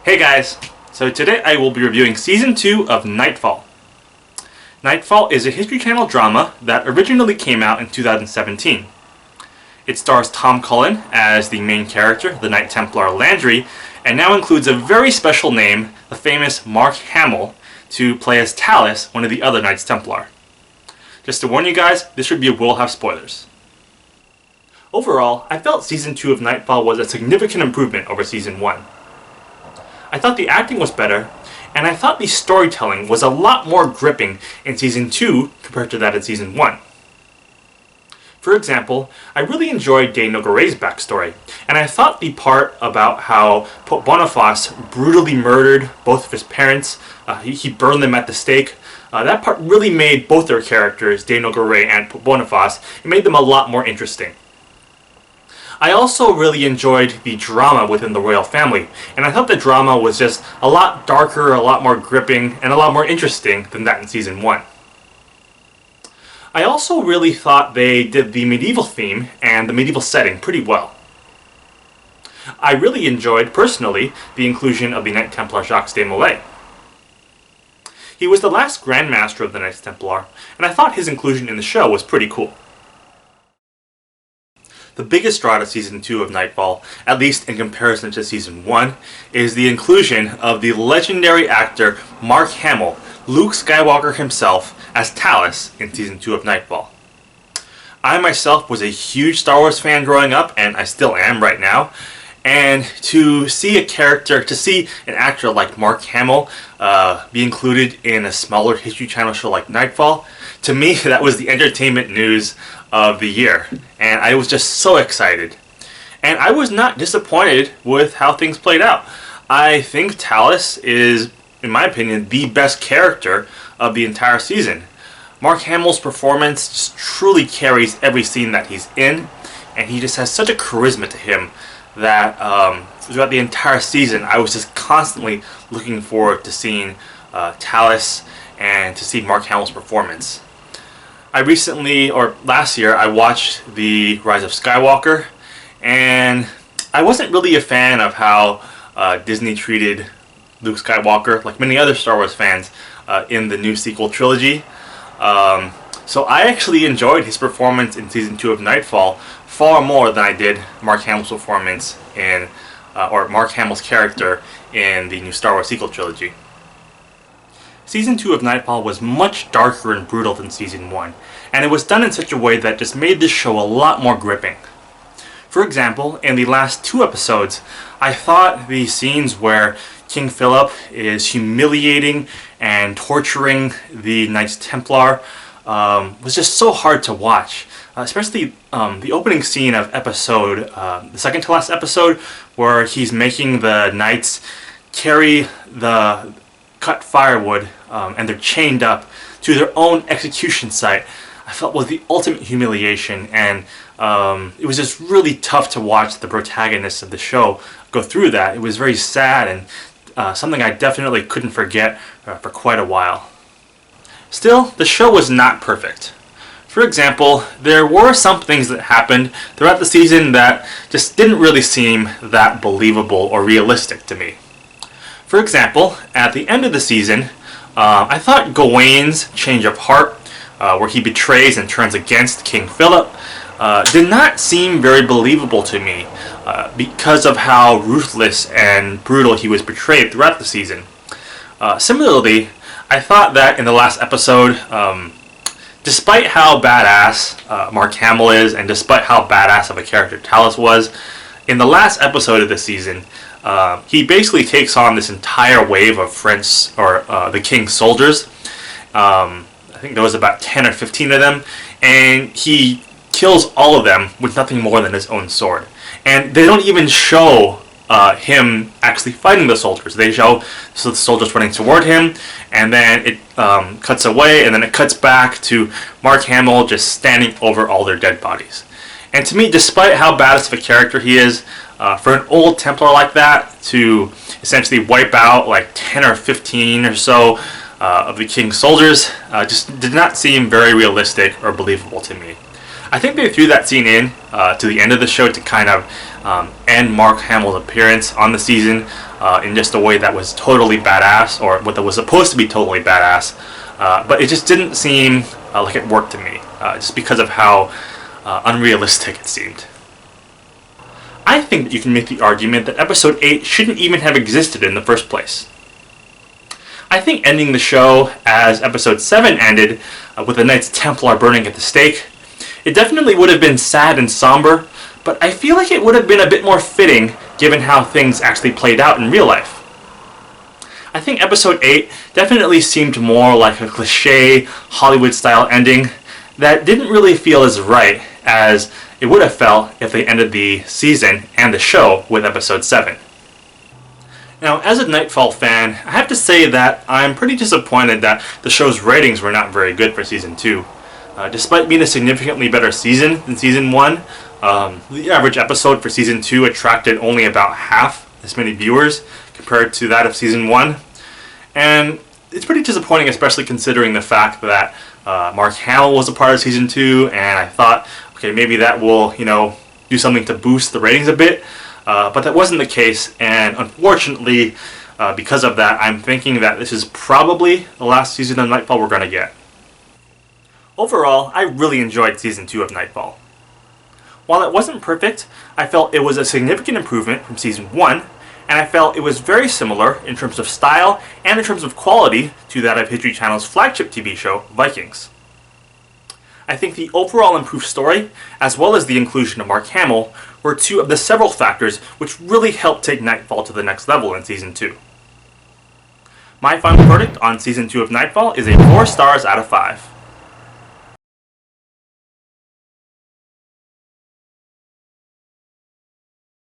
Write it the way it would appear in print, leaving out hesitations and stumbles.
Hey guys, so today I will be reviewing Season 2 of Nightfall. Nightfall is a History Channel drama that originally came out in 2017. It stars Tom Cullen as the main character, the Knight Templar Landry, and now includes a very special name, the famous Mark Hamill, to play as Talus, one of the other Knights Templar. Just to warn you guys, this review will have spoilers. Overall, I felt Season 2 of Nightfall was a significant improvement over Season 1. I thought the acting was better, and I thought the storytelling was a lot more gripping in Season 2 compared to that in Season 1. For example, I really enjoyed de Nogaret's backstory, and I thought the part about how Pope Boniface brutally murdered both of his parents, he burned them at the stake, that part really made both their characters, de Nogaret and Pope Boniface, it made them a lot more interesting. I also really enjoyed the drama within the royal family, and I thought the drama was just a lot darker, a lot more gripping, and a lot more interesting than that in Season 1. I also really thought they did the medieval theme and the medieval setting pretty well. I really enjoyed, personally, the inclusion of the Knight Templar Jacques de Molay. He was the last Grand Master of the Knights Templar, and I thought his inclusion in the show was pretty cool. The biggest draw to Season 2 of Nightfall, at least in comparison to Season 1, is the inclusion of the legendary actor Mark Hamill, Luke Skywalker himself, as Talus in Season 2 of Nightfall. I myself was a huge Star Wars fan growing up, and I still am right now, and to see an actor like Mark Hamill be included in a smaller History Channel show like Nightfall, to me that was the entertainment news of the year, and I was just so excited. And I was not disappointed with how things played out. I think Talus is, in my opinion, the best character of the entire season. Mark Hamill's performance just truly carries every scene that he's in, and he just has such a charisma to him that throughout the entire season I was just constantly looking forward to seeing Talus and to see Mark Hamill's performance. Last year, I watched The Rise of Skywalker, and I wasn't really a fan of how Disney treated Luke Skywalker, like many other Star Wars fans, in the new sequel trilogy. So I actually enjoyed his performance in Season 2 of Nightfall far more than I did Mark Hamill's performance or Mark Hamill's character in the new Star Wars sequel trilogy. Season 2 of Nightfall was much darker and brutal than Season 1, and it was done in such a way that just made this show a lot more gripping. For example, in the last 2 episodes, I thought the scenes where King Philip is humiliating and torturing the Knights Templar was just so hard to watch. Especially the opening scene of the second to last episode, where he's making the knights carry the cut firewood and they're chained up to their own execution site, I felt was the ultimate humiliation, and it was just really tough to watch the protagonists of the show go through that. It was very sad and something I definitely couldn't forget for quite a while. Still, the show was not perfect. For example, there were some things that happened throughout the season that just didn't really seem that believable or realistic to me. For example, at the end of the season, I thought Gawain's change of heart, where he betrays and turns against King Philip, did not seem very believable to me because of how ruthless and brutal he was portrayed throughout the season. Similarly, I thought that in the last episode, despite how badass Mark Hamill is, and despite how badass of a character Talus was, in the last episode of the season, he basically takes on this entire wave of the King's soldiers. I think there was about 10 or 15 of them, and he kills all of them with nothing more than his own sword. And they don't even show him actually fighting the soldiers. They show the soldiers running toward him, and then it cuts away, and then it cuts back to Mark Hamill just standing over all their dead bodies. And to me, despite how badass of a character he is, for an old Templar like that to essentially wipe out like 10 or 15 or so of the King's soldiers just did not seem very realistic or believable to me. I think they threw that scene in to the end of the show to kind of end Mark Hamill's appearance on the season, in just a way that was totally badass, or what that was supposed to be totally badass. But it just didn't seem like it worked to me, just because of how unrealistic it seemed. I think that you can make the argument that episode 8 shouldn't even have existed in the first place. I think ending the show as episode 7 ended, with the Knights Templar burning at the stake, it definitely would have been sad and somber, but I feel like it would have been a bit more fitting given how things actually played out in real life. I think episode 8 definitely seemed more like a cliche Hollywood-style ending that didn't really feel as right as it would have felt if they ended the season and the show with episode 7. Now, as a Nightfall fan, I have to say that I'm pretty disappointed that the show's ratings were not very good for Season 2. Despite being a significantly better season than Season 1, the average episode for Season 2 attracted only about half as many viewers compared to that of Season 1. And it's pretty disappointing, especially considering the fact that Mark Hamill was a part of Season 2, and I thought, okay, maybe that will, do something to boost the ratings a bit. But that wasn't the case, and unfortunately, because of that, I'm thinking that this is probably the last season of Nightfall we're going to get. Overall, I really enjoyed Season 2 of Nightfall. While it wasn't perfect, I felt it was a significant improvement from Season 1, and I felt it was very similar in terms of style and in terms of quality to that of History Channel's flagship TV show, Vikings. I think the overall improved story, as well as the inclusion of Mark Hamill, were two of the several factors which really helped take Nightfall to the next level in Season 2. My final verdict on Season 2 of Nightfall is a 4 stars out of 5.